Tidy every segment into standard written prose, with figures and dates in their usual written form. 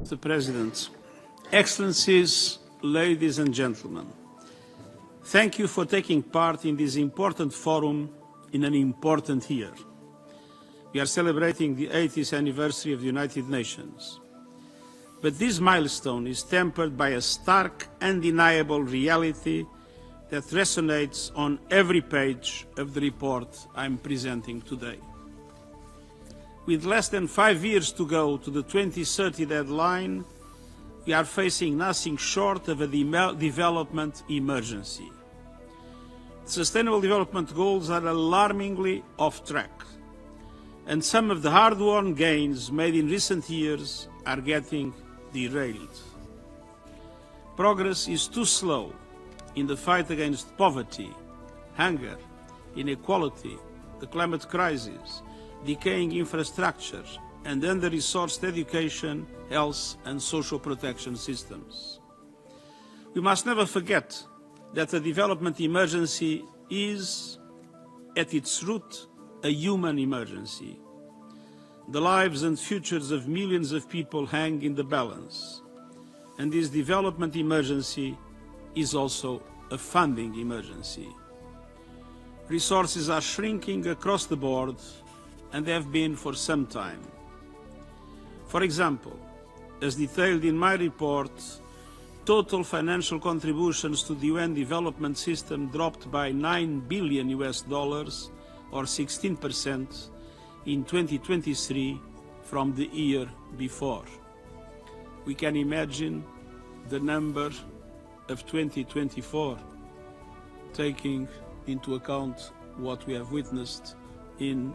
Mr. President, Excellencies, ladies and gentlemen, thank you for taking part in this important forum in an important year. We are celebrating the 80th anniversary of the United Nations. But this milestone is tempered by a stark, undeniable reality that resonates on every page of the report I'm presenting today. With less than 5 years to go to the 2030 deadline, we are facing nothing short of a development emergency. The Sustainable Development Goals are alarmingly off track, and some of the hard-won gains made in recent years are getting derailed. Progress is too slow in the fight against poverty, hunger, inequality, the climate crisis, decaying infrastructure, and under-resourced education, health and social protection systems. We must never forget that the development emergency is, at its root, a human emergency. The lives and futures of millions of people hang in the balance, and this development emergency is also a funding emergency. Resources are shrinking across the board and have been for some time. For example, as detailed in my report, total financial contributions to the UN development system dropped by $9 billion or 16% in 2023 from the year before. We can imagine the number of 2024, taking into account what we have witnessed in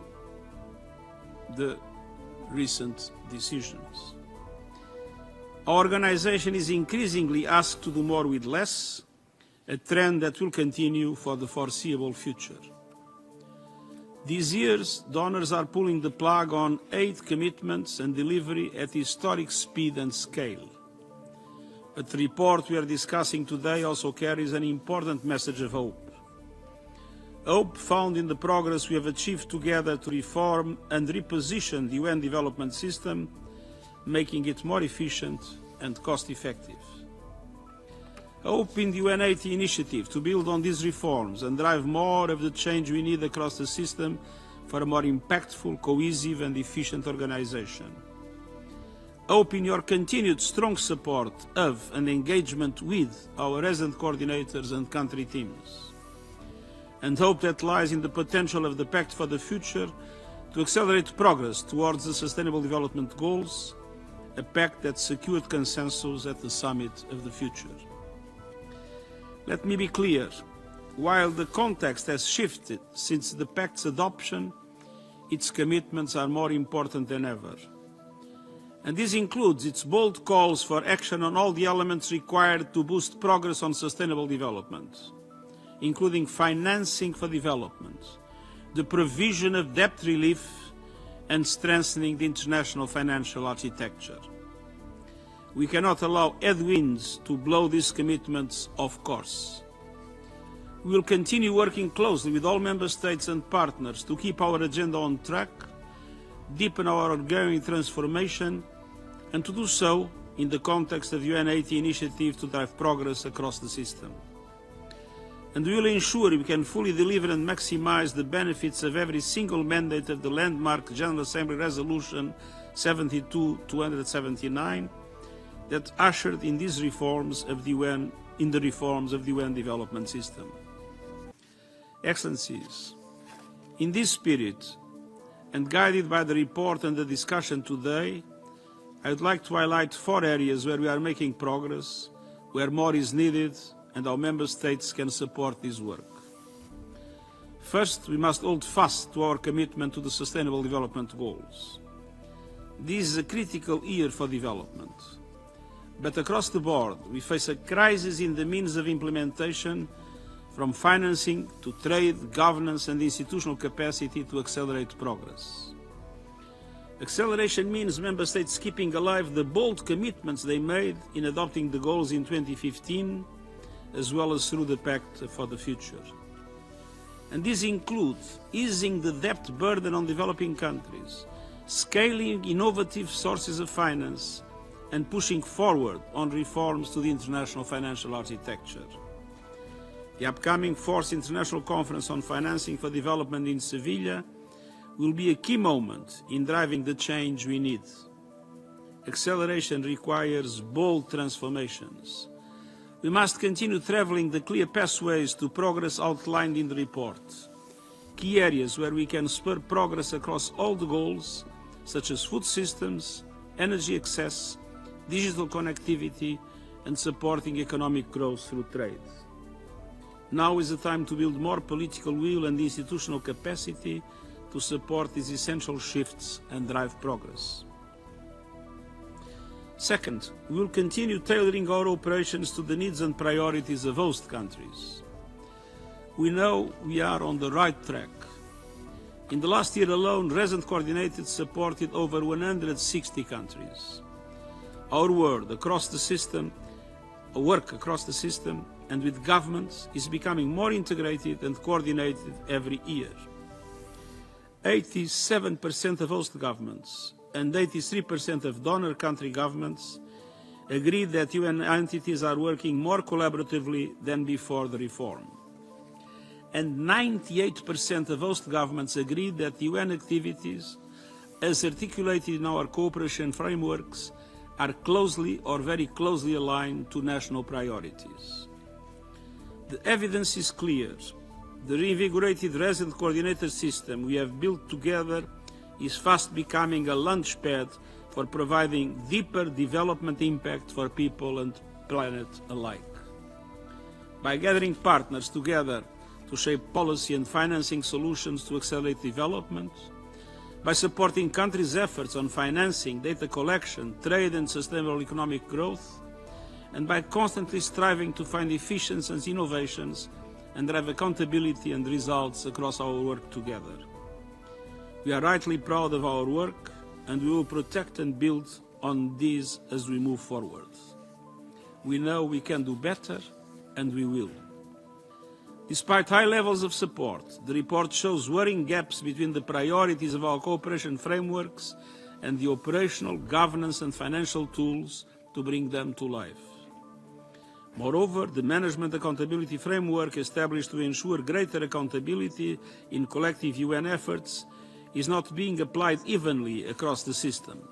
the recent decisions. Our organization is increasingly asked to do more with less, a trend that will continue for the foreseeable future. These years, donors are pulling the plug on aid commitments and delivery at historic speed and scale. But the report we are discussing today also carries an important message of hope. Hope found in the progress we have achieved together to reform and reposition the UN development system, making it more efficient and cost-effective. Hope in the UN 80 initiative to build on these reforms and drive more of the change we need across the system for a more impactful, cohesive and efficient organization. Hope in your continued strong support of and engagement with our resident coordinators and country teams. And hope that lies in the potential of the Pact for the Future to accelerate progress towards the Sustainable Development Goals, a pact that secured consensus at the Summit of the Future. Let me be clear, while the context has shifted since the Pact's adoption, its commitments are more important than ever. And this includes its bold calls for action on all the elements required to boost progress on sustainable development, including financing for development, the provision of debt relief, and strengthening the international financial architecture. We cannot allow headwinds to blow these commitments off course. We will continue working closely with all Member States and partners to keep our agenda on track, deepen our ongoing transformation, and to do so in the context of the UN 80 initiative to drive progress across the system. And we will ensure we can fully deliver and maximize the benefits of every single mandate of the landmark General Assembly Resolution 72-279 that ushered in these reforms of the UN, development system. Excellencies, in this spirit, and guided by the report and the discussion today, I would like to highlight 4 areas where we are making progress, where more is needed, and our Member States can support this work. First, we must hold fast to our commitment to the Sustainable Development Goals. This is a critical year for development. But across the board, we face a crisis in the means of implementation, from financing to trade, governance and institutional capacity to accelerate progress. Acceleration means Member States keeping alive the bold commitments they made in adopting the goals in 2015, as well as through the Pact for the Future. And this includes easing the debt burden on developing countries, scaling innovative sources of finance, and pushing forward on reforms to the international financial architecture. The upcoming Fourth International Conference on Financing for Development in Seville will be a key moment in driving the change we need. Acceleration requires bold transformations. We must continue travelling the clear pathways to progress outlined in the report. Key areas where we can spur progress across all the goals, such as food systems, energy access, digital connectivity, and supporting economic growth through trade. Now is the time to build more political will and institutional capacity to support these essential shifts and drive progress. Second, we will continue tailoring our operations to the needs and priorities of host countries. We know we are on the right track. In the last year alone, Resident Coordinated supported over 160 countries. Our work across the system and with governments is becoming more integrated and coordinated every year. 87% of host governments and 83% of donor country governments agreed that UN entities are working more collaboratively than before the reform. And 98% of host governments agreed that UN activities, as articulated in our cooperation frameworks, are closely or very closely aligned to national priorities. The evidence is clear. The reinvigorated resident coordinator system we have built together is fast becoming a launchpad for providing deeper development impact for people and planet alike. By gathering partners together to shape policy and financing solutions to accelerate development, by supporting countries' efforts on financing, data collection, trade and sustainable economic growth, and by constantly striving to find efficiencies and innovations and drive accountability and results across our work together. We are rightly proud of our work, and we will protect and build on these as we move forward. We know we can do better, and we will. Despite high levels of support, the report shows worrying gaps between the priorities of our cooperation frameworks and the operational, governance and financial tools to bring them to life. Moreover, the Management Accountability Framework established to ensure greater accountability in collective UN efforts is not being applied evenly across the system.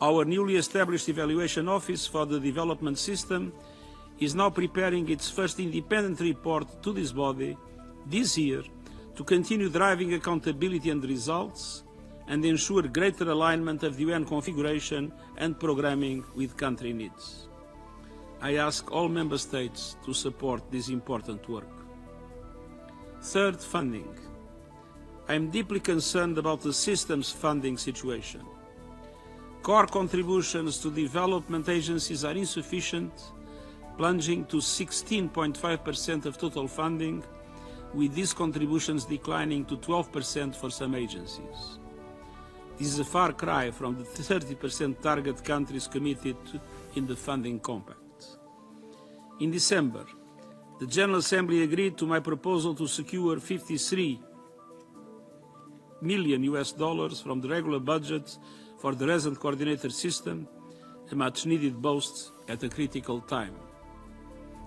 Our newly established Evaluation Office for the Development System is now preparing its first independent report to this body this year to continue driving accountability and results and ensure greater alignment of the UN configuration and programming with country needs. I ask all Member States to support this important work. Third, funding. I am deeply concerned about the system's funding situation. Core contributions to development agencies are insufficient, plunging to 16.5% of total funding, with these contributions declining to 12% for some agencies. This is a far cry from the 30% target countries committed in the funding compact. In December, the General Assembly agreed to my proposal to secure $53 million from the regular budget for the resident coordinator system, a much-needed boost at a critical time.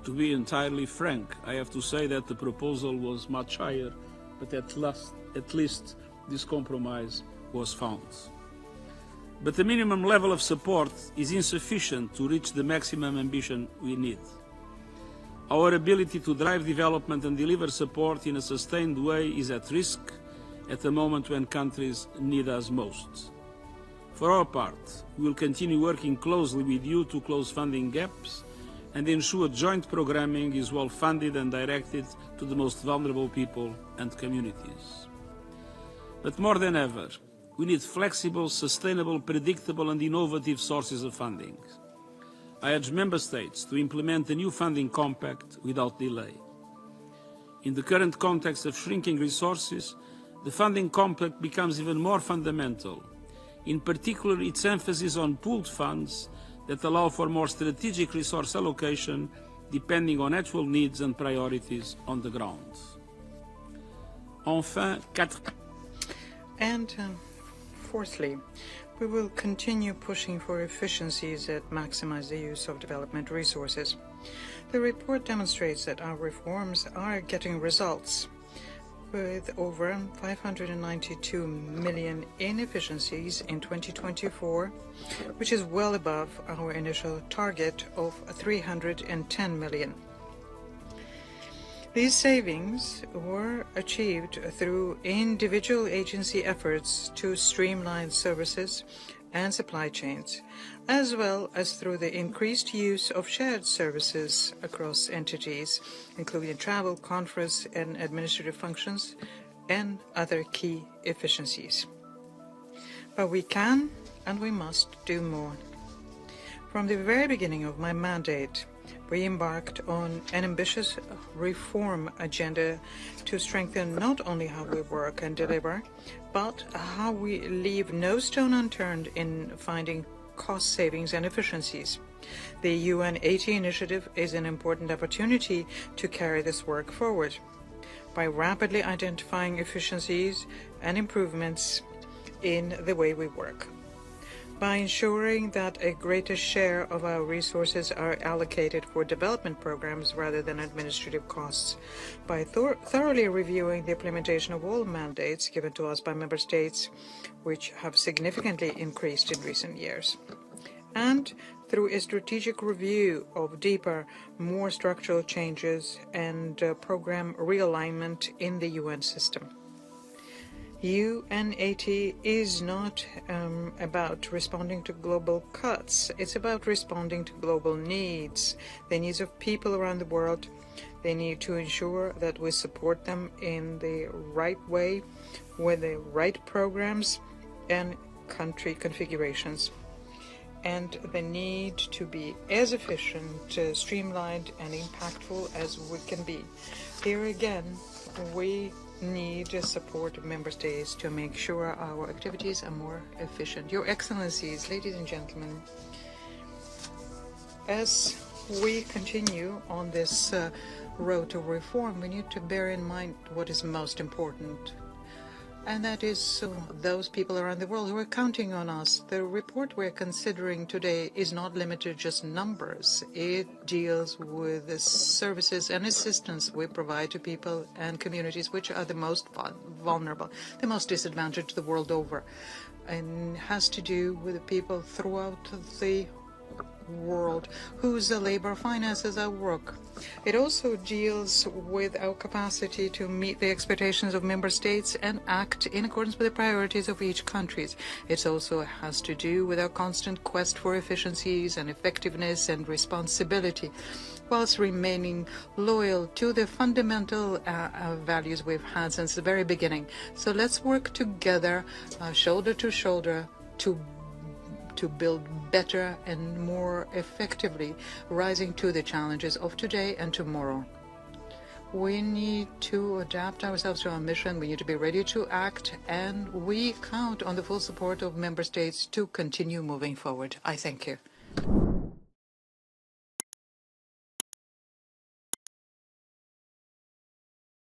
To be entirely frank, I have to say that the proposal was much higher, but at least this compromise was found. But the minimum level of support is insufficient to reach the maximum ambition we need. Our ability to drive development and deliver support in a sustained way is at risk at a moment when countries need us most. For our part, we will continue working closely with you to close funding gaps and ensure joint programming is well funded and directed to the most vulnerable people and communities. But more than ever, we need flexible, sustainable, predictable and innovative sources of funding. I urge Member States to implement the new funding compact without delay. In the current context of shrinking resources, the funding compact becomes even more fundamental, in particular its emphasis on pooled funds that allow for more strategic resource allocation depending on actual needs and priorities on the ground. And fourthly, We will continue pushing for efficiencies that maximize the use of development resources. The report demonstrates that our reforms are getting results, with over 592 million in efficiencies in 2024, which is well above our initial target of 310 million. These savings were achieved through individual agency efforts to streamline services and supply chains, as well as through the increased use of shared services across entities, including travel, conference, and administrative functions, and other key efficiencies. But we can and we must do more. From the very beginning of my mandate, we embarked on an ambitious reform agenda to strengthen not only how we work and deliver, but how we leave no stone unturned in finding cost savings and efficiencies. The UN 80 initiative is an important opportunity to carry this work forward by rapidly identifying efficiencies and improvements in the way we work, by ensuring that a greater share of our resources are allocated for development programs rather than administrative costs, by thoroughly reviewing the implementation of all mandates given to us by member states, which have significantly increased in recent years, and through a strategic review of deeper, more structural changes and program realignment in the UN system. UN 80 is not about responding to global cuts. It's about responding to global needs, the needs of people around the world. They need to ensure that we support them in the right way, with the right programs and country configurations, and the need to be as efficient, streamlined, and impactful as we can be. Here again, we need to support member states to make sure our activities are more efficient. Your Excellencies, ladies and gentlemen, as we continue on this road to reform, we need to bear in mind what is most important, and that is those people around the world who are counting on us. The report we're considering today is not limited to just numbers. It deals with the services and assistance we provide to people and communities which are the most vulnerable, the most disadvantaged the world over, and has to do with the people throughout the world whose labor finances our work. It also deals with our capacity to meet the expectations of member states and act in accordance with the priorities of each country. It also has to do with our constant quest for efficiencies and effectiveness and responsibility, whilst remaining loyal to the fundamental values we've had since the very beginning. So let's work together, shoulder to shoulder, to build better and more effectively, rising to the challenges of today and tomorrow. We need to adapt ourselves to our mission. We need to be ready to act, and we count on the full support of member states to continue moving forward. I thank you.